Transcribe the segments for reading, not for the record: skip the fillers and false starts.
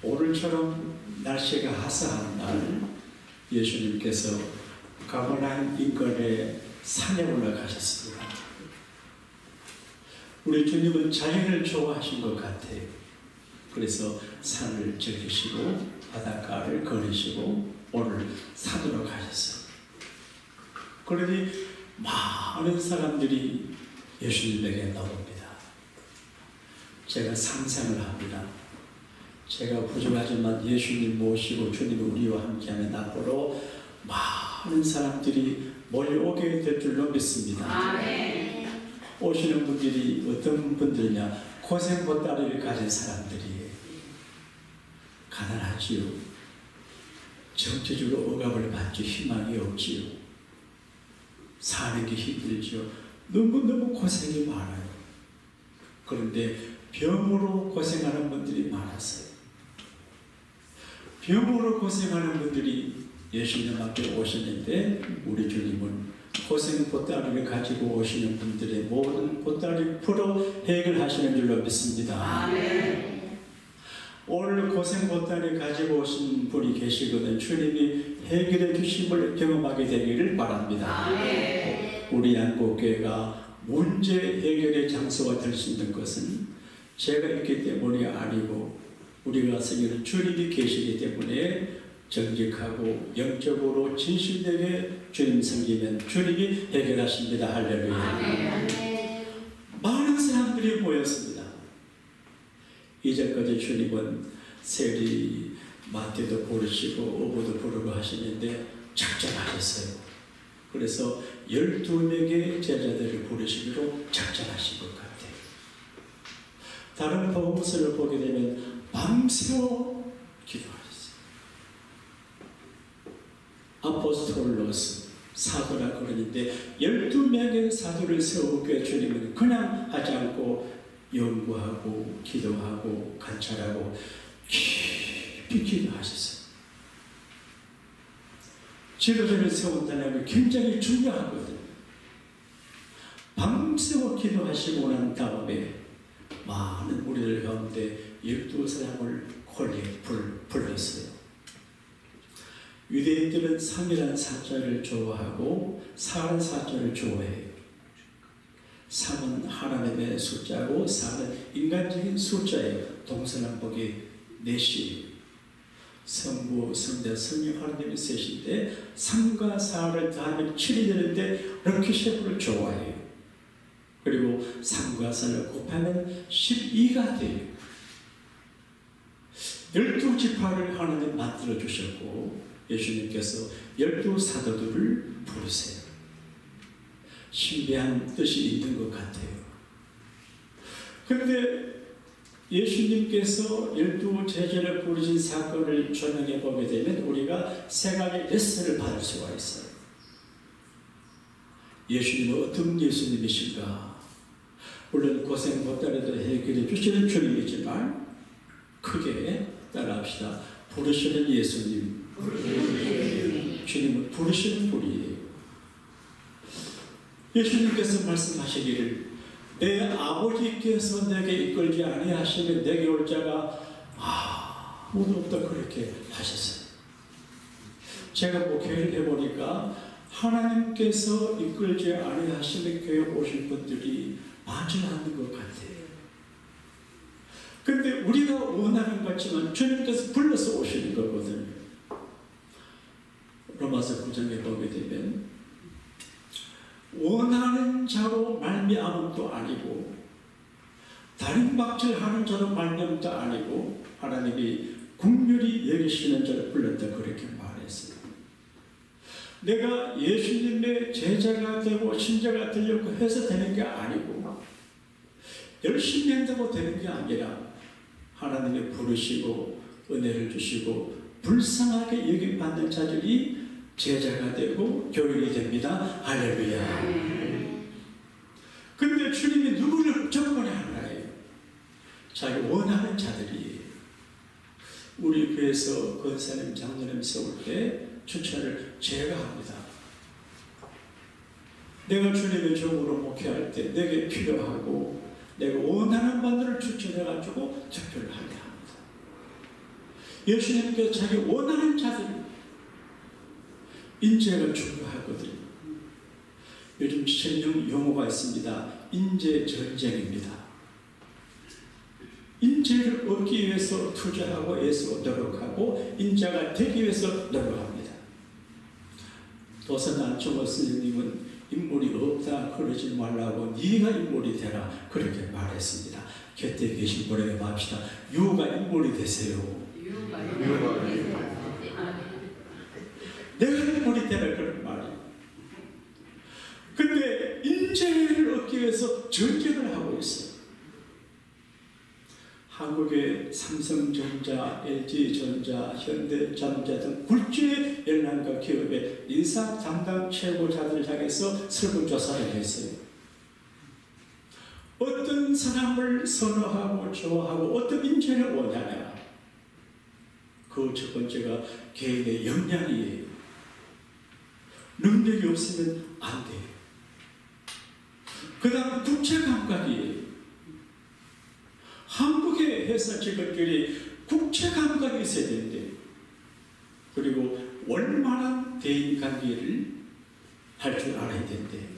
오늘처럼 날씨가 화사한 날 예수님께서 가버나움 인근의 산에 올라가셨습니다. 우리 주님은 자연을 좋아하신 것 같아요. 그래서 산을 즐기시고 바닷가를 걸으시고 오늘 산으로 가셨어요. 그러니 많은 사람들이 예수님에게 나옵니다. 제가 상상을 합니다. 제가 부족하지만 예수님 모시고 주님 우리와 함께하는 앞으로 많은 사람들이 몰려오게 될 줄로 믿습니다. 아멘. 오시는 분들이 어떤 분들이냐, 고생 보따리를 가진 사람들이에요. 가난하지요. 정치적으로 억압을 받지 희망이 없지요. 사는 게 힘들지요. 너무너무 고생이 많아요. 그런데 병으로 고생하는 분들이 많았어요. 병으로 고생하는 분들이 예수님 앞에 오시는데 우리 주님은 고생 보따리를 가지고 오시는 분들의 모든 보따리 풀어 해결하시는 줄로 믿습니다. 아멘. 오늘 고생 보따리 가지고 오신 분이 계시거든 주님이 해결해 주심을 경험하게 되기를 바랍니다. 아멘. 우리 한국교회가 문제 해결의 장소가 될 수 있는 것은 제가 있기 때문이 아니고 우리가 섬기는 주님이 계시기 때문에 정직하고 영적으로 진실되게 주님 섬기면 주님이 해결하십니다. 할렐루야. 아멘. 많은 사람들이 모였습니다. 이제까지 주님은 세리 마태도 부르시고 어부도 부르고 하시는데 작정하셨어요. 그래서 12명의 제자들을 부르시기로 작정하신 것 같아요. 다른 복음서를 보게 되면 밤새워 기도하셨어요. 아포스톨로스 사도라 그러는데 12명의 사도를 세우게 주님은 그냥 하지 않고 연구하고 기도하고 관찰하고 깊이 기도하셨어요. 지도자를 세운다는 게 굉장히 중요하거든요. 밤새워 기도하시고 난 다음에 많은 우리들 가운데 12사람을 불렀어요. 유대인들은 3이라는 숫자를 좋아하고 4라는 숫자를 좋아해요. 3은 하나님의 숫자고 4는 인간적인 숫자예요. 동서남북이 4시. 성부, 성자, 성령 하나님의 셋인데 3과 4를 더하면 7이 되는데 이렇게 셰프를 좋아해요. 그리고 3과 4를 곱하면 12가 돼요. 12지파를 하나님 만들어 주셨고 예수님께서 12사도들을 부르세요. 신비한 뜻이 있는 것 같아요. 그런데 예수님께서 12제자를 부르신 사건을 조명해 보게 되면 우리가 세 가지 레슨을 받을 수가 있어요. 예수님은 어떤 예수님이신가? 물론 고생 보따리도 해결해 주시는 주님이지만 크게 따라합시다. 부르시는 예수님. 주님은 부르시는 분이에요. 예수님께서 말씀하시기를 내 아버지께서 내게 이끌지 아니하시면 내게 올 자가 아무도 없다 그렇게 하셨어요. 제가 목회를 해보니까 하나님께서 이끌지 아니하시면 교회 오실 분들이 많지 않는 것 같아요. 근데 우리가 원하는 것 같지만 주님께서 불러서 오시는 거거든요. 로마서 9장에 보게 되면 원하는 자로 말미암음도 아니고 다림박질하는 자로 말미암음도 아니고 하나님이 긍휼히 여기시는 자를 불렀다 그렇게 말했어요. 내가 예수님의 제자가 되고 신자가 되려고 해서 되는 게 아니고 열심히 한다고 되는 게 아니라 하나님이 부르시고 은혜를 주시고 불쌍하게 여김받는 자들이 제자가 되고 교인이 됩니다. 할렐루야. 근데 주님이 누구를 접근해 하나요? 자기 원하는 자들이 우리 교회에서 권사님, 장로님 세울 때 추천을 제가 합니다. 내가 주님의 종으로 목회할 때 내게 필요하고 내가 원하는 분들을 추천해가지고 투표를 하게 합니다. 예수님께서 자기 원하는 자들 인재가 중요하거든요. 요즘 신형 용어가 있습니다. 인재 전쟁입니다. 인재를 얻기 위해서 투자하고 애쓰고 노력하고 인자가 되기 위해서 노력합니다. 도선 안초보 스님은 인물이 없다 그러지 말라고 네가 인물이 되라 그렇게 말했습니다. 곁에 계신 분에게 말합시다. 유가 인물이 되세요. 내가 인물이 되라 그런 말이에요. 근데 인재를 얻기 위해서 전쟁을 하고 있어요. 한국의 삼성전자, LG전자, 현대자동차 등 굴지의 연락과 기업의 인사 담당 최고자들을 향해서 설문조사를 했어요. 어떤 사람을 선호하고 좋아하고 어떤 인재를 원하냐. 그 첫 번째가 개인의 역량이에요. 능력이 없으면 안 돼요. 그 다음 국제감각이에요. 한국의 회사 직원들이 국제감각이 있어야 되는데, 그리고 원만한 대인관계를 할 줄 알아야 되는데,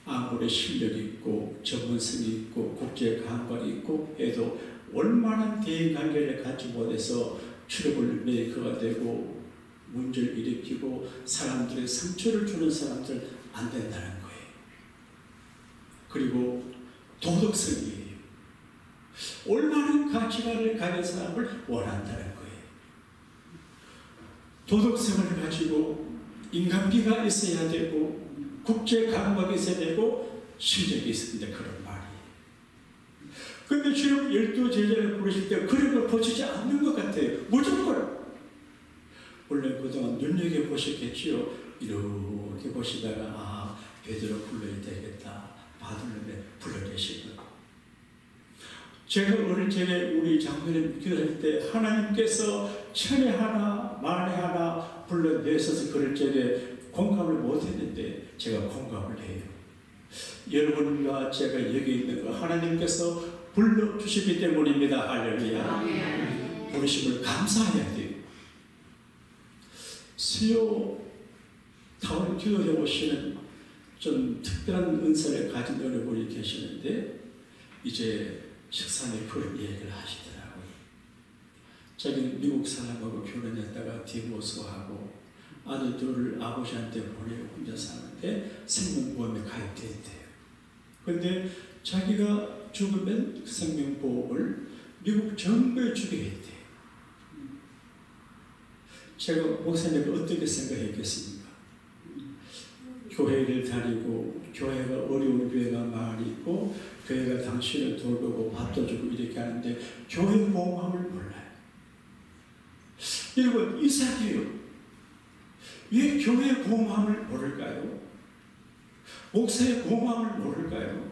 아무리 실력이 있고 전문성이 있고 국제감각이 있고 해도 원만한 대인관계를 갖지 못해서 트러블 메이커가 되고 문제를 일으키고 사람들의 상처를 주는 사람들 안 된다는 거예요. 그리고 도덕성이에요. 올바른 가치관을 가진 사람을 원한다는 거예요. 도덕성을 가지고 인간미가 있어야 되고 국제감각이 있어야 되고 실력이 있어야 된다 그런 말이에요. 그런데 주님 12제자를 부르실 때 그런 걸 보시지 않는 것 같아요. 무조건. 원래 그동안 눈여겨보셨겠지요. 이렇게 보시다가 베드로 불러야 되겠다. 바들레 불러내시고. 제가 어릴 적에 우리 장로님 기도할 때 하나님께서 천에 하나 만에 하나 불러내셔서 그럴 적에 공감을 못했는데 제가 공감을 해요. 여러분과 제가 여기 있는 거 하나님께서 불러주시기 때문입니다. 할렐루야. 부르심을 감사해야 돼요. 수요 타운 기도해 오시는 좀 특별한 은사를 가진 여러분이 계시는데 이제 식상에 그런 얘기를 하시더라고요. 자기는 미국 사람하고 결혼했다가 디보스하고 아들 둘을 아버지한테 보내고 혼자 사는데 생명보험에 가입되어 있대요. 그런데 자기가 죽으면 그 생명보험을 미국 정부에 주게 했대요. 제가 목사님이 어떻게 생각했겠습니까? 교회를 다니고 교회가 어려운 교회가 많이 있고 교회가 당신을 돌보고 밥도 주고 이렇게 하는데 교회 보험함을 몰라요. 여러분 이상해요. 왜 교회 보험함을 모를까요? 목사의 보험함을 모를까요?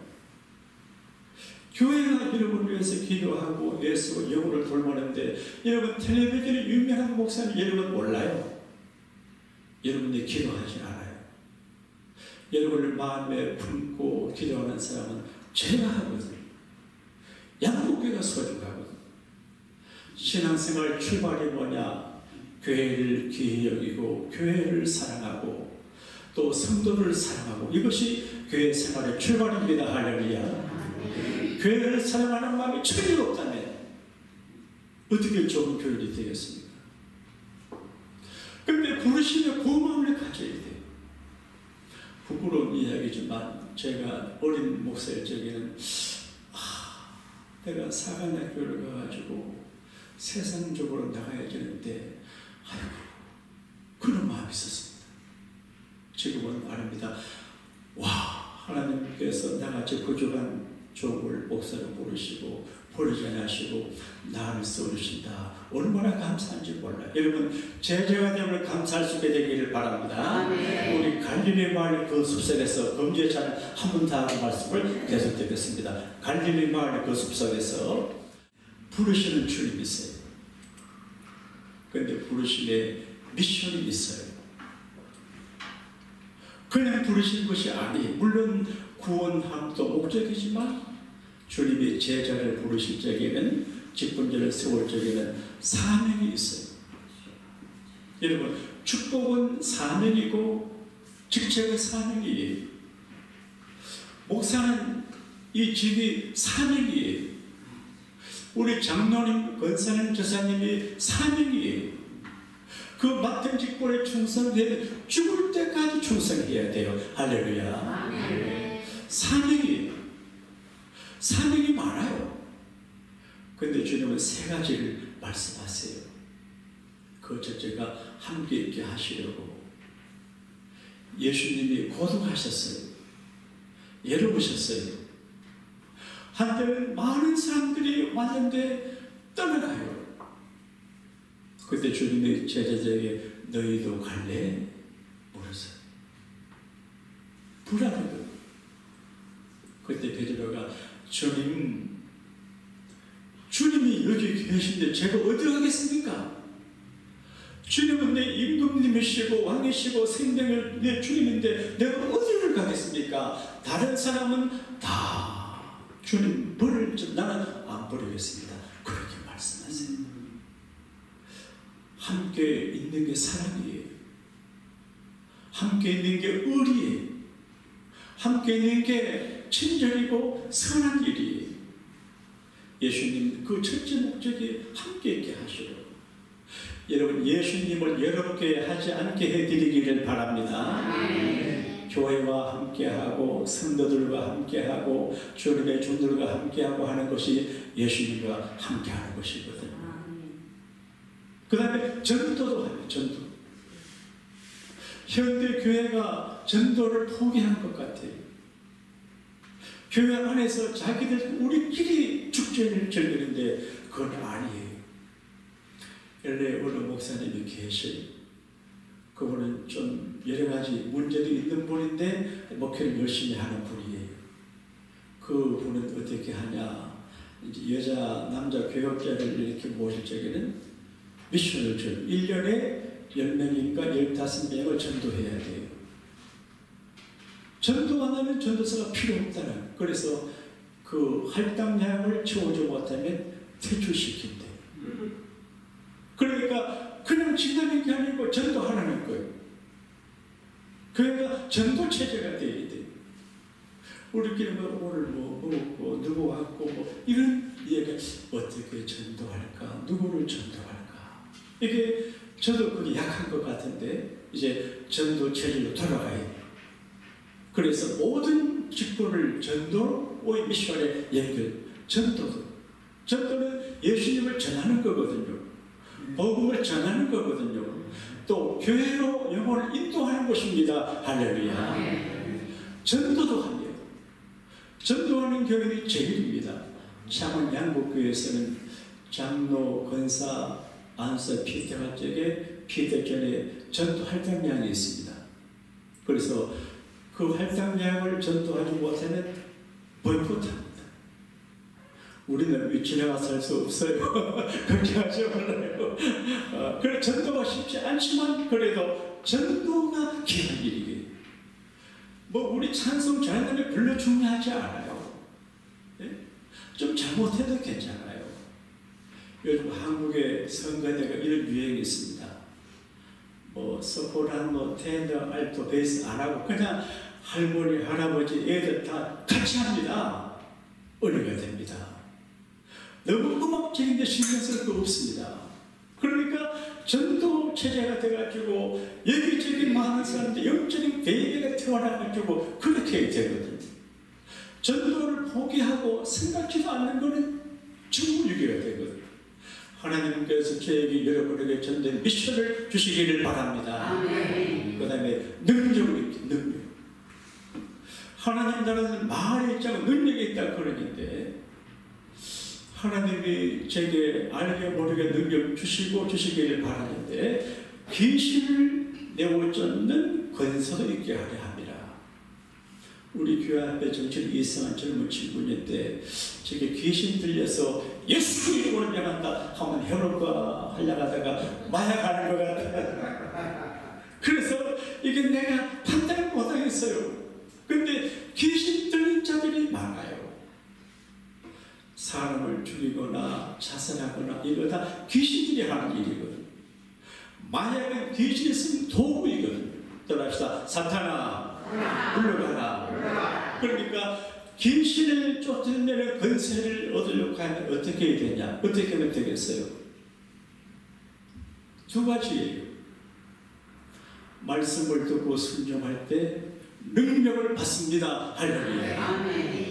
교회가 여러분을 위해서 기도하고 애쓰고 영혼을 돌보는데 여러분 텔레비전에 유명한 목사님 여러분 몰라요. 여러분이 기도하지 않아요. 여러분을 마음에 품고 기도하는 사람은 제가 하거든요. 양국교가 소중하거든요. 신앙생활 출발이 뭐냐? 교회를 귀히 여기고 교회를 사랑하고 또 성도를 사랑하고 이것이 교회 생활의 출발입니다. 할렐루야. 교회를 사랑하는 마음이 전혀 없다면 어떻게 좋은 교회이 되겠습니까? 그런데 부르심의 고마움을 가져야 돼요. 부끄러운 이야기지만 제가 어린 목사일 적에는 내가 사관학교를 가가지고 세상적으로 나가야 되는데 아이고 그런 마음이 있었습니다. 지금은 아닙니다. 와 하나님께서 나같이 부족한 종을 목사로 부르시고 버리지 않으시고 나를 써주신다. 얼마나 감사한지 몰라요. 여러분 제자가 되면 감사할 수 있게 되기를 바랍니다. 우리 갈릴리 마을 그 숲속에서 범죄자는 한 번 더 하는 말씀을 계속 드리겠습니다. 갈릴리 마을 그 숲속에서 부르시는 주님이 있어요. 그런데 부르심에 미션이 있어요. 그냥 부르신 것이 아니에요. 물론 구원함도 목적이지만 주님이 제자를 부르실 적에는 직분적 교회를 세울 적에는 사명이 있어요. 여러분, 축복은 사명이고 직책은 사명이에요. 목사는 이 집이 사명이에요. 우리 장로님, 권사님, 저사님이 사명이에요. 그 맡은 직분에 충성해야 죽을 때까지 충성해야 돼요. 할렐루야. 사명이에요. 사명이 많아요. 그런데 주님은 세 가지를 말씀하세요. 그 첫째가 함께 있게 하시려고. 예수님이 고독하셨어요. 외로우셨어요. 한때는 많은 사람들이 왔는데 떠나가요. 그때 주님이 제자들에게 너희도 갈래? 물었어요. 불안해요. 그때 베드로가 주님이 여기 계신데 제가 어디 가겠습니까? 주님은 내 임금님이시고 왕이시고 생명을 내 주님인데 내가 어디를 가겠습니까? 다른 사람은 다 주님 버릴 줄 나는 안 버리겠습니다. 그렇게 말씀하세요. 함께 있는 게 사랑이에요. 함께 있는 게 의리예요. 함께 있는 게 친절이고 선한 일이에요. 예수님 그 첫째 목적이 함께 있게 하시려고. 여러분, 예수님을 외롭게 하지 않게 해드리기를 바랍니다. 교회와 함께하고 성도들과 함께하고 주님의 종들과 함께하고 하는 것이 예수님과 함께하는 것이거든요. 그 다음에 전도도 하요. 전도. 현대 교회가 전도를 포기한 것 같아요. 교회 안에서 자기들 우리끼리 축제를 즐기는데 그건 아니에요. LA 어느 목사님이 계셔요. 그분은 좀 여러 가지 문제도 있는 분인데 목회를 열심히 하는 분이에요. 그분은 어떻게 하냐? 이제 여자, 남자 교역자를 이렇게 모실 적에는 미션을 줘요. 1년에 10명인가 15명을 전도해야 돼요. 전도 안 하면 전도사가 필요 없다는. 그래서 그 할당량을 채우지 못하면 퇴출시킨대. 그러니까 그냥 지나는 게 아니고 전도하라는 거예요. 그러니까 전도 체제가 돼야 돼요. 우리끼리 오늘 먹고 누구 왔고 이런 얘기가 어떻게 전도할까? 누구를 전도할까? 이게 저도 그게 약한 것 같은데 이제 전도 체제로 돌아가요. 그래서 모든 직분을 전도의 미션에 연결. 전도는 예수님을 전하는 거거든요. 복음을 전하는 거거든요. 또 교회로 영혼을 인도하는 것입니다. 할렐루야. 전도도 합니다. 전도하는 교회는 제일입니다. 창원 양복교회에서는 장로, 권사, 안사, 피태할 적에 피태전에 전도 할당량이 있습니다. 그래서 그 할당량을 전도하지 못하면 보이콧합니다. 우리는 지나가서 할 수 없어요. 걱정하지 말아요. 그래, 전도가 쉽지 않지만 그래도 전도가 귀한 일이에요. 뭐 우리 찬송 잘하는 별로 중요하지 않아요. 네? 좀 잘못해도 괜찮아요. 요즘 한국의 성가대가 이런 유행이 있습니다. 뭐 소프라노, 테너, 알토, 베이스 안 하고 그냥 할머니, 할아버지, 애들 다 같이 합니다. 은혜가 됩니다. 너무 음악적인데 신경 쓸 거 없습니다. 그러니까 전도 체제가 돼가지고 여기저기 많은 사람들 영적인 베이비가 태어나가지고 그렇게 되거든요. 전도를 포기하고 생각지도 않는 것은 정무유기가 되거든요. 하나님께서 저에게 여러분에게 전된 미션을 주시기를 바랍니다. 그 다음에 능력을 있게, 능력. 하나님 나라는 말에 있자고 능력이 있다 그러는데 하나님이 제게 알게 모르게 능력 주시기를 바라는데 귀신을 내어쫓는 권세도 있게 하려 합니다. 우리 교회 앞에 정치를 이상한 젊은 친구인데 저게 귀신 들려서 예수 이름으로 명한다 하면 해볼까 하려고 하다가 마약하는 것 같아요. 그래서 이게 내가 판단을 못하겠어요. 근데 귀신 들린 자들이 많아요. 사람을 죽이거나 자살하거나 이거 다 귀신들이 하는 일이거든. 마약은 귀신이 쓴 도구이거든. 떠납시다. 사탄아 물러가라. 그러니까 귀신을 쫓아내는 권세를 얻으려고 하면 어떻게 해야 되냐? 어떻게 하면 되겠어요? 두 가지예요. 말씀을 듣고 순종할 때 능력을 받습니다. 할렐루야.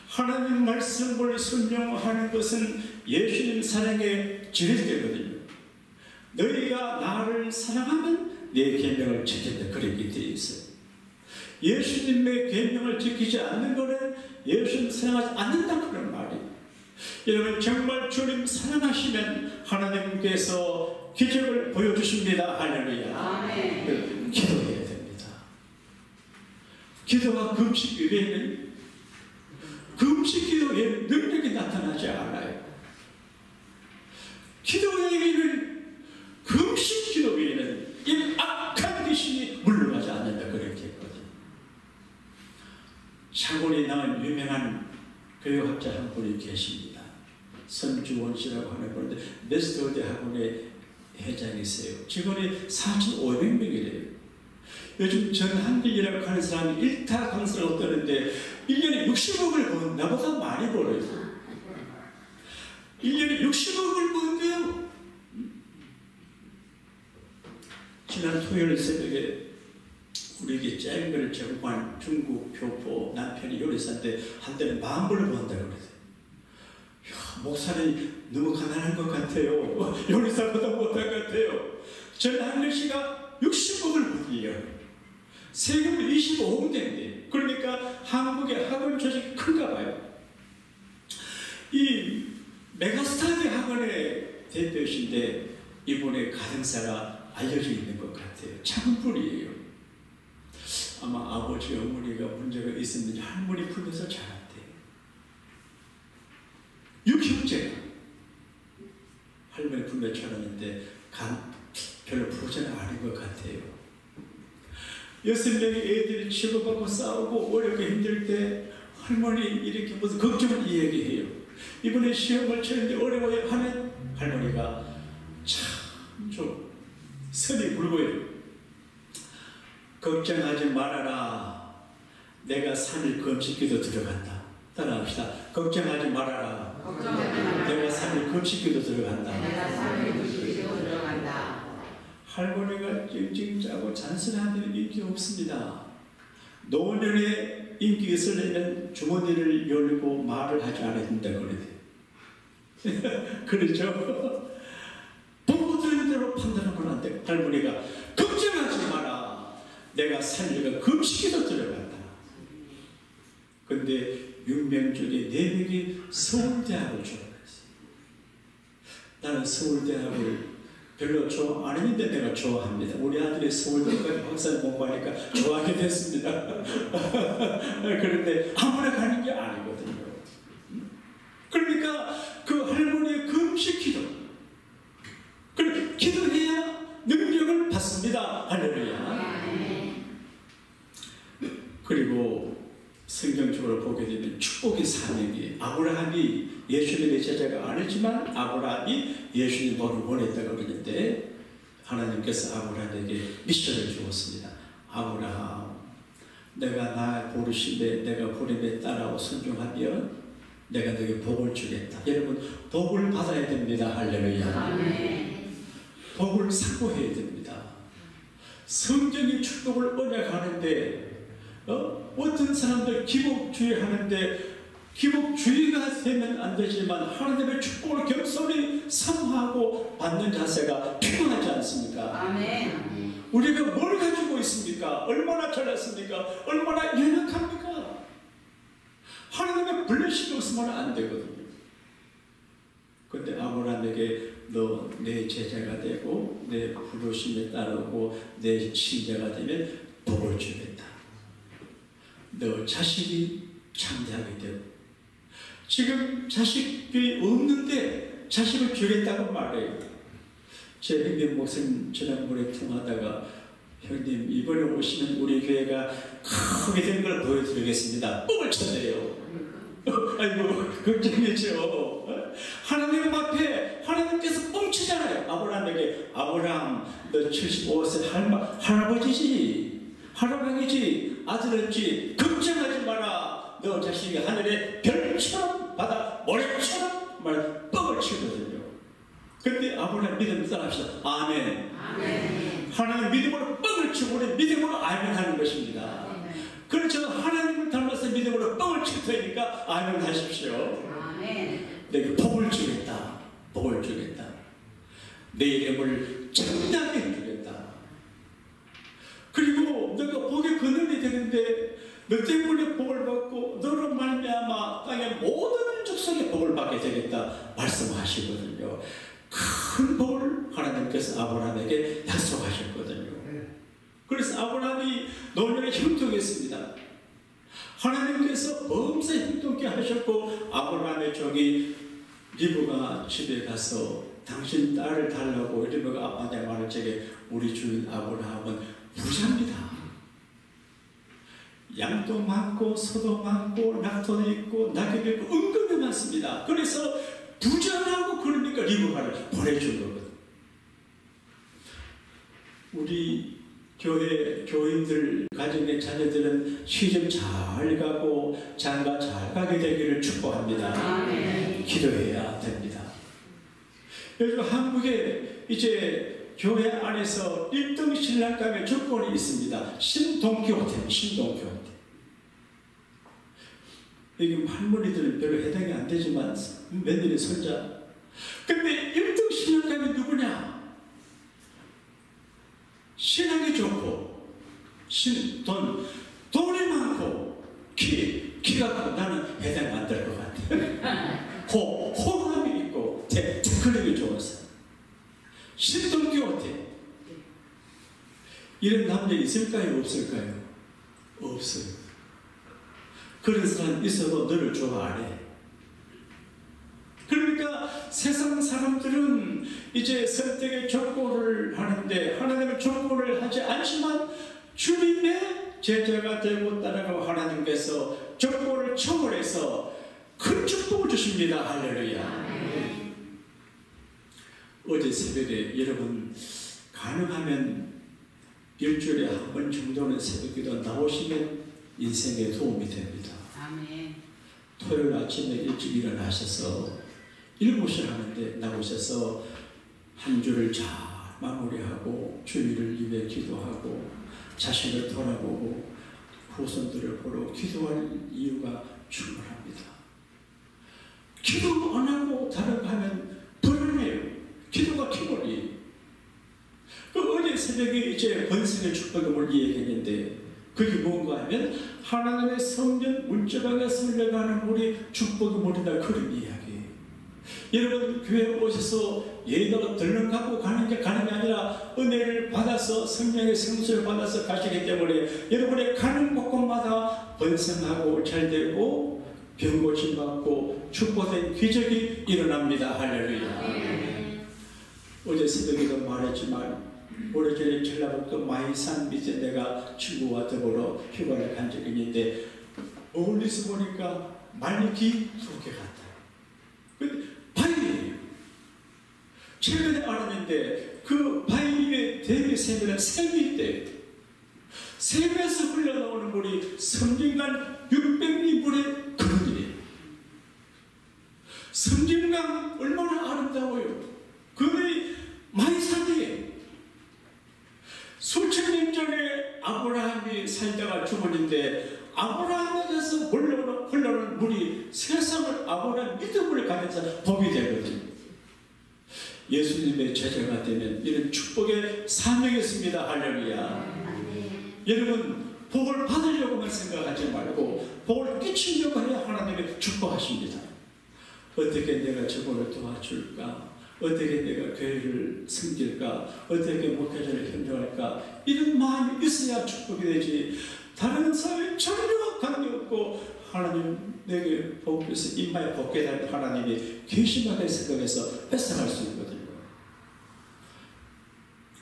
하나님 말씀을 순종하는 것은 예수님 사랑의 지렛대거든요. 너희가 나를 사랑하면 내 계명을 지킨다. 그렇게 되어 있어요. 예수님의 계명을 지키지 않는 것은 예수님 사랑하지 않는다 그런 말이에요. 여러분 정말 주님 사랑하시면 하나님께서 기적을 보여주십니다. 할렐루야. 기도해야 됩니다. 기도와 금식 외에는 금식 기도에 능력이 나타나지 않아요. 기도 외에는 금식 기도 외에는 이 악한 귀신이 물러가지 않는다 그렇게 했거든요. 샤곤이 낳은 유명한 교육학자 한 분이 계십니다. 선주원 씨라고 하는 분인데 메스터드 학원의 회장이세요. 직원이 4,500명이래요. 요즘 전한길이라고 하는 사람이 일타 강사를 얻었는데 1년에 60억을 번 나보다 많이 벌어요. 1년에 60억을 번데요. 지난 토요일 새벽에 우리에게 짧은 거를 제공한 중국 교포 남편이 요리사인데 한때는 10,000불을 번다고 그러세요. 목사님 너무 가난한 것 같아요. 요리사보다 못한 것 같아요. 전한길 씨가 60억을 번이에요. 세금 25억 된대. 그러니까 한국의 학원 조직이 큰가 봐요. 이 메가스타드 학원의 대표이신데 이분의 가정사가 알려져 있는 것 같아요. 작은 뿌리예요. 아마 아버지 어머니가 문제가 있었는지 할머니 품에서 자랐대요. 6형제가 할머니 품에 자랐는데 별로 부자는 아닌 것 같아요. 6명의 애들이 치고받고 싸우고 어렵고 힘들 때 할머니 이렇게 무슨 걱정을 이야기해요. 이번에 시험을 치는데 어려워요 하는 할머니가 참 좀 선이 굵어요. 걱정하지 말아라. 내가 3일 금식기도 들어간다. 따라합시다. 걱정하지 말아라. 내가 3일 금식기도 들어간다. 할머니가 찡찡 짜고 잔소리하면 인기 없습니다. 노년에 인기 있으려면 주머니를 열고 말을 하지 않아야 된다 그러대요. 그렇죠? 보고 들은 대로 판단하면 안 돼. 할머니가 걱정하지 마라. 내가 3일간 금식기도 들어간다. 근데 6명 중에 4명이 서울대학을 졸업했어요. 나는 서울대학을 별로 좋아 안 했는데 내가 좋아합니다. 우리 아들이 서울대까지 박사를 공부하니까 좋아하게 됐습니다. 그런데 아무나 가는 게 아니거든요. 그러니까 그 할머니의 금식 기도, 그렇게 기도해야 능력을 받습니다. 할렐루야. 그리고 성경적으로 보게 되면 축복의 사명이 아브라함이 예수님의 제자가 아니지만 아브라함이 예수님 보를 원했다고 그러는데 하나님께서 아브라함에게 미션을 주었습니다. 아브라함, 내가 나 부르심에 내가 부름에 따라오 순종하면 내가 너에게 복을 주겠다. 여러분 복을 받아야 됩니다. 할렐루야. 복을 사고해야 됩니다. 성경이 축복을 언약하는데 어떤 사람들 기복주의 하는데 기복주의가 되면 안 되지만 하나님의 축복을 겸손히 사모하고 받는 자세가 필요하지 않습니까? 아멘. 우리가 뭘 가지고 있습니까? 얼마나 잘났습니까? 얼마나 연약합니까? 하나님의 블레싱이 없으면 안 되거든요. 근데 아브라함에게 너 내 제자가 되고 내 부르심에 따르고 내 신자가 되면 복을 주겠다. 너 자식이 창대하게 되고 지금 자식이 없는데 자식을 주겠다고 말해요. 제 형님 목사님 지난번에 통하다가 형님 이번에 오시면 우리 교회가 크게 된 걸 보여드리겠습니다. 뻥을 쳤네요. 아이고 걱정이죠. 하나님 앞에 하나님께서 뻥치잖아요. 아브라함에게 아브라함 너 75세 할아버지지 할아버지지 아들 없지 걱정하지 마라. 너 자식이 하늘의 별처럼 바다 모래처럼 말 뻥을 치거든요. 그런데 아브라함 믿음 따라합시다. 아멘. 아멘. 하나님 믿음으로 뻥을 치고 우리 믿음으로 아멘 하는 것입니다. 그렇죠. 하나님을 닮아서 믿음으로 뻥을 칠 테니까 아멘 하십시오. 아멘. 내게 복을 주겠다. 복을 주겠다. 내 이름을 정당히 해주겠다. 그리고 너가 복의 근원이 되는데 너 때문에 복을 받고 너로 말미암아 땅의 모든 족속의 복을 받게 되겠다 말씀하시거든요. 큰 복을 하나님께서 아브라함에게 약속하셨거든요. 그래서 아브라함이 노년에 형통했습니다. 하나님께서 범사에 형통케 하셨고 아브라함의 종이 리브가 집에 가서 당신 딸을 달라고 리브가 아빠한테 말할 적에 우리 주인 아브라함은 부자입니다. 양도 많고 소도 많고 낙토도 있고 낙엽도 있고 은근히 많습니다. 그래서 부자라고 그러니까 리브가를 보내준 거거든요. 우리 교회 교인들 가정의 자녀들은 시집 잘 가고 장가 잘 가게 되기를 축복합니다. 아멘. 기도해야 됩니다. 요즘 한국에 이제 교회 안에서 1등 신랑감의 조건이 있습니다. 신동교태, 신동교태. 여기 할머니들은 별로 해당이 안 되지만 며느리 손자. 근데 1등 신랑감이 누구냐? 신앙이 좋고 돈이 많고 키가 크고 나는 해당 안 될 것 같아. 호감이 있고 테크닉이 좋은 사람. 신동교태. 이런 남자 있을까요? 없을까요? 없어요. 그런 사람 있어도 너를 좋아 안 해. 그러니까 세상 사람들은 이제 선택의 족보를 하는데 하나님의 족보를 하지 않지만 주님의 제자가 되고 따라가고 하나님께서 족보를 초월해서 큰 축복을 주십니다. 할렐루야. 어제 새벽에 여러분 가능하면 일주일에 한 번 정도는 새벽기도 나오시면 인생에 도움이 됩니다. 아멘. 토요일 아침에 일찍 일어나셔서 7시를 하는데 나오셔서 한 주를 잘 마무리하고 주일을 위해 기도하고 자신을 돌아보고 후손들을 보러 기도할 이유가 충분합니다. 기도 안 하고 다른 거 하면 불안해요. 기도가 기본이에요. 어제 새벽에 이제 번성의 축복을 이야기했는데 그게 뭔가 하면 하나님의 성전 문지방에 흘러가는 물이 축복의 물이다 그런 이야기예요. 여러분 교회 오셔서 예의가 덜렁 갖고 가는 게 아니라 은혜를 받아서 성령의 생수를 받아서 가시기 때문에 여러분의 가는 곳곳마다 번성하고 잘되고 병고침 받고 축복된 기적이 일어납니다. 할렐루야. 어제 새벽에도 말했지만 오래전에 전라북도 마이산 밑에 내가 친구와 더불어 휴가를 간 적이 있는데 멀리서 보니까 말리기 두개 같아요. 근데 바위예요. 최근에 알았는데 그 바위에 대비 세면에 샘이 있대요. 샘에서 흘러나오는 물이 섬진강 600리불의 그물이에요. 섬진강 얼마나 아름다워요. 그물이 마이산이에요. 수천 년 전에 아브라함이 살다가 죽었는데 아브라함에게서 흘러오는 물이 세상을 아브라함 믿음을 가면서 복이 되거든요. 예수님의 제자가 되면 이런 축복의 사명이 있습니다. 할렐루야. 여러분 복을 받으려고만 생각하지 말고 복을 끼치려고 해야 하나님이 축복하십니다. 어떻게 내가 저분을 도와줄까? 어떻게 내가 교회를 섬길까? 어떻게 목회자를 협력할까? 이런 마음이 있어야 축복이 되지. 다른 사람이 전혀 관계없고 하나님 내게 복해서 인마에 복게 될 하나님이 괘씸하게 생각해서 뺏어갈 수 있거든요.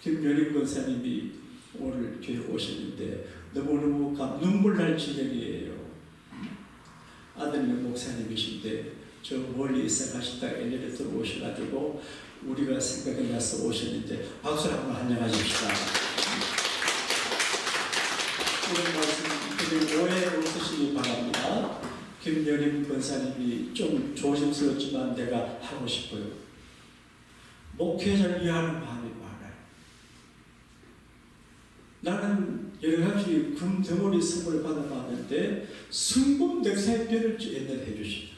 김연희 권사님이 오늘 교회 오셨는데 너무너무 눈물 날 지경이에요. 아드님 목사님이신데 저 멀리 있어 가시다 엘리베이터로 오셔가지고 우리가 생각이 나서 오셨는데 박수 한번 환영하십시다. 오늘 말씀 오해 없으시기 바랍니다. 김여림 권사님이 좀 조심스럽지만 내가 하고 싶어요. 목회자를 위하는 마음이 많아요. 나는 여러 가지 금덩어리 선물을 받아봤는데 순금 넥사이표를 옛날에 해주십니다.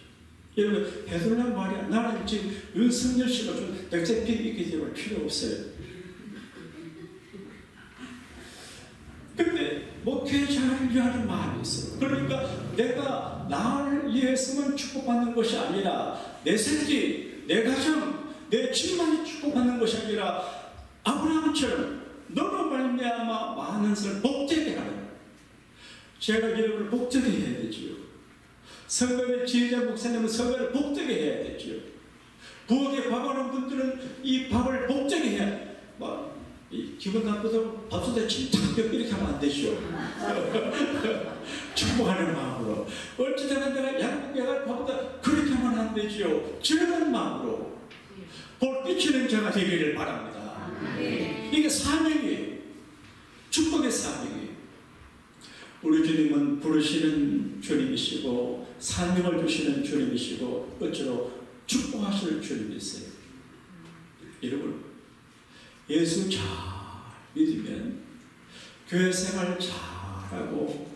여러분 해둘란 말이야. 나는 지금 윤석열 씨가 좀 넥사이표 있기 때문에 필요 없어요. 근데 목회자를 위하는 마음이 있어요. 그러니까 내가 나를 위해서만 축복받는 것이 아니라 내 새끼, 내 가정, 내 집만이 축복받는 것이 아니라 아브라함처럼 너로 말미암아 많은 사람을 복되게 하는, 제가 여러분을 복되게 해야 되지요. 성경의 지혜자 목사님은 성경을 복되게 해야 되지요. 부엌에 밥하는 분들은 이 밥을 복되게 해야 막 기분 나쁘다고 밥솥에 침탁 이렇게 하면 안 되죠. 축복하는 마음으로. 어찌되면 내가 양국에가 밥보다 그렇게 하면 안 되지요. 즐거운 마음으로 볼 비치는 자가 되기를 바랍니다. 이게 사명이에요. 축복의 사명이에요. 우리 주님은 부르시는 주님이시고 사명을 주시는 주님이시고 끝으로 축복하실 주님이세요. 여러분 예수 잘 믿으면 교회 생활 잘하고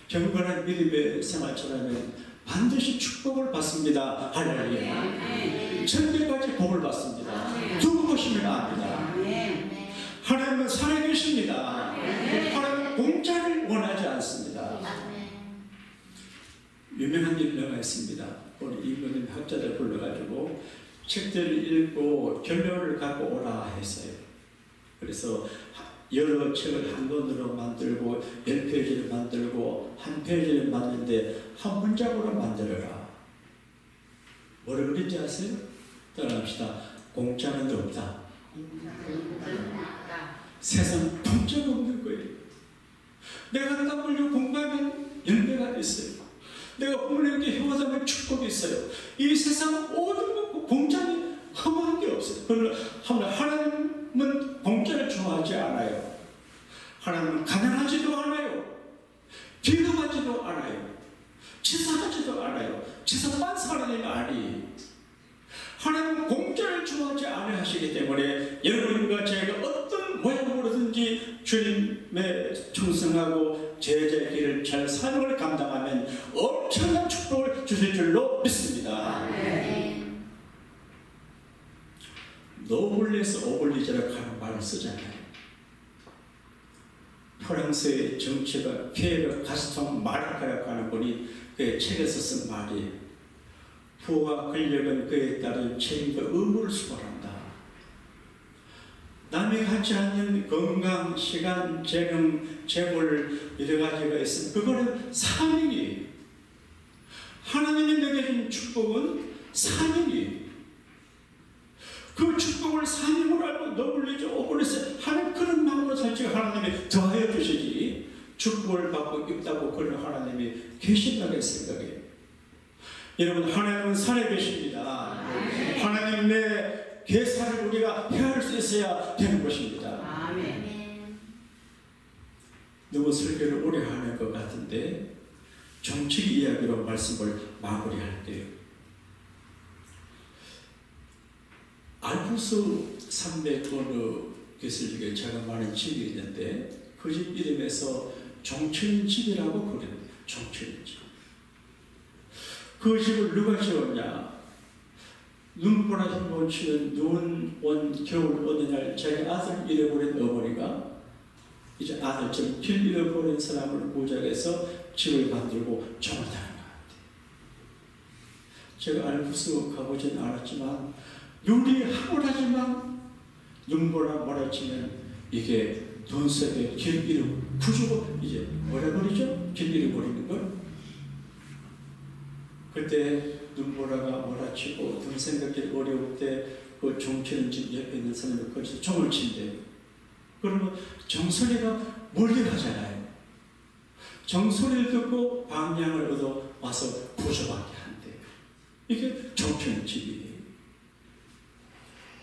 경건한 믿음의 생활 잘하면 반드시 축복을 받습니다. 할렐루야. 천대까지 복을 받습니다. 두고 보시면 압니다. 하나님은 살아계십니다. 하나님은 공짜를 원하지 않습니다. 유명한 일화가 있습니다. 우리 이모님 학자들 불러가지고 책들을 읽고 결론을 갖고 오라 했어요. 그래서 여러 책을 한 권으로 만들고 10페이지를 만들고 한 페이지를 만드는데 한 문장으로 만들어라. 뭐라 그랬지 아세요? 따라합시다. 공짜는 없다. 세상 공짜가 없는 거예요. 내가 땀 흘려 공부하면 열매가 있어요. 내가 부모님께 효하다면 축복이 있어요. 이 세상 모든 것 공짜는 허무한 게 없어요. 그러나 하나님은 공짜를 좋아하지 않아요. 하나님은 가난하지도 않아요. 비겁하지도 않아요. 치사하지도 않아요. 치사한 하나님이 아니에요. 하나님은 공짜를 좋아하지 않으시기 때문에 여러분과 제가 어떤 모양으로든지 주님의 충성하고 제자의 길을 잘 사명을 감당하면 엄청난 축복을 주실 줄로 믿습니다. 노블레스 오블리제라고 하는 말을 쓰잖아요. 프랑스의 정치가 피에르 가스통 마르카라고 하는 분이 그 책에서 쓴 말이에요. 부와 권력은 그에 따른 책임과 의무를 수반한다. 남이 갖지 않는 건강, 시간, 재능, 재물 여러 가지가 있으면 그거는 사명이에요. 하나님이 내게 준 축복은 사명이에요. 그 축복을 사명으로 알고 너블리죠. 오블리스 하는 그런 마음으로 살지가 하나님이 더하여 주시지 축복을 받고 있다고 그런 하나님이 계신다고 생각해요. 여러분 하나님은 살아계십니다. 하나님 내 계사를 우리가 헤아릴 수 있어야 되는 것입니다. 아멘. 너무 설교를 오래 하는 것 같은데 정치 이야기로 말씀을 마무리할게요. 알프스 산맥 어느 교실 중에 제가 많은 집이 있는데 그 집 이름에서 종천집이라고 그래요. 종천집. 그 집을 누가 지었냐? 눈보라진 못치는 눈 온 겨울 어느 날 자기 아들 잃어버린 어머니가 이제 아들처럼 길 잃어버린 사람을 보자해서 집을 만들고 정을 다는 것 같아요. 제가 알프스 가보진 않았지만 요리하고 하지만 눈보라 몰아치면 이게 돈 속에 길 잃어 부수고 이제 뭐라 그러죠? 길 잃어버리는 걸. 그때 눈보라가 몰아치고 돈 생각이 어려울 때 그 종치는 집 옆에 있는 사람이 거기서 종을 친대요. 그러면 정소리가 멀리 가잖아요. 정소리를 듣고 방향을 얻어 와서 구조받게 한대요. 이게 정편집이에요.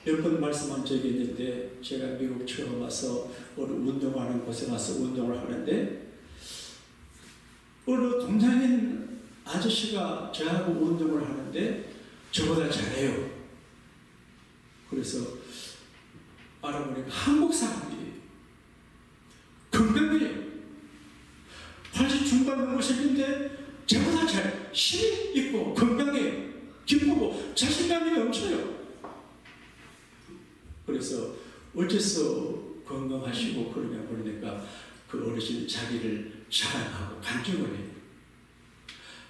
몇 번 말씀한 적이 있는데 제가 미국 처음 와서 어느 운동하는 곳에 와서 운동을 하는데 어느 동양인 아저씨가 저하고 운동을 하는데 저보다 잘해요. 그래서 알아보니까 한국 사람이에요. 건강해요. 80 중반 넘으셨는데 저보다 잘 힘이 있고 건강해요. 기쁘고 자신감이 넘쳐요. 그래서 어째서 건강하시고 그러니까 그 어르신 자기를 자랑하고 간증을 해요.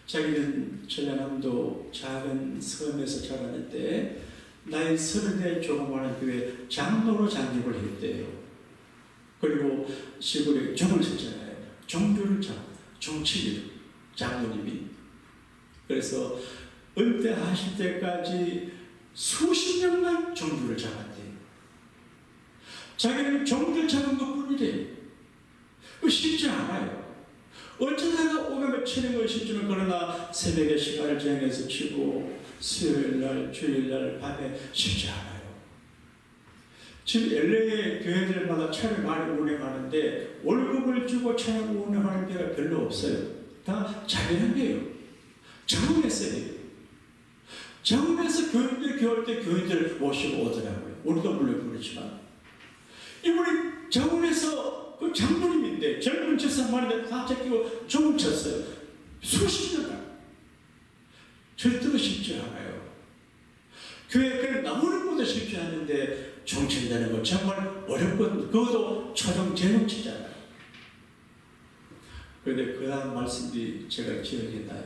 자기는 전라남도 작은 섬에서 자라는데 나이 30에 조그마한 교회 장로로 장립을 했대요. 그리고 시골에 종을 쳤잖아요. 종교를 종치기로 장로님이. 그래서 은퇴하실 때까지 수십 년간 종교를 잡았대요. 자기는 종교를 잡은 것뿐이래요. 쉽지 않아요. 어쩌다가 오감에 치는 것이 주는 그러나 새벽에 시간을 정해서 치고 수요일날 주일날 밤에 쉽지 않아요. 지금 LA 교회들마다 차를 많이 운행하는데 월급을 주고 차를 운행하는 데가 별로 없어요. 다 자기는 해요. 정원에서 해요. 정원에서 교인들 겨울 때 교인들 모시고 오더라고요. 우리도 물론 그렇지만 이분이 정원에서 그 장로님인데 젊은 집사만인데 다 제끼고 종을 쳤어요. 수십 년간. 절대로 쉽지 않아요. 교회에 나오는 것도 쉽지 않은데 종친다는 거 정말 어렵거든요. 그것도 초정제목치잖아요. 그런데 그 다음 말씀이 제가 기억이 나요.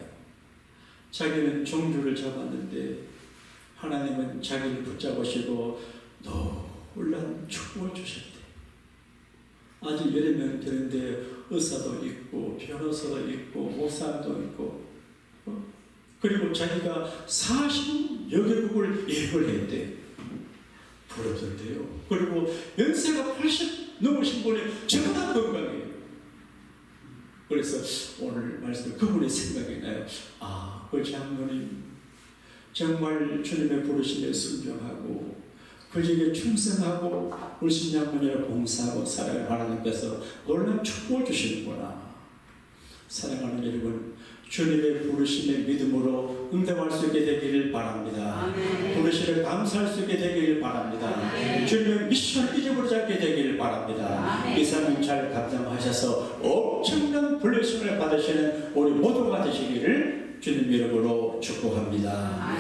자기는 종주를 잡았는데 하나님은 자기를 붙잡으시고 놀라운 축복을 주셨대. 아직 여러 명 되는데 의사도 있고 변호사도 있고 목사도 있고 그리고 자기가 40여 개국을 일을 했대. 부럽던데요. 그리고 연세가 80 넘으신 분이 저보다 건강해요. 그래서 오늘 말씀 그분의 생각이 나요. 그 장로님 정말 주님의 부르심에 순종하고 그에게 충성하고 불신 양문이라 봉사하고 사랑을 하나님께서 놀라운 축복을 주시는구나. 사랑하는 여러분, 주님의 부르심의 믿음으로 응답할 수 있게 되기를 바랍니다. 부르심을 감사할 수 있게 되기를 바랍니다. 주님의 미션을 잊어버리지 않게 되기를 바랍니다. 이 삶을 잘 감당하셔서 엄청난 블레싱을 받으시는 우리 모두가 되시기를 주님 이름으로 축복합니다.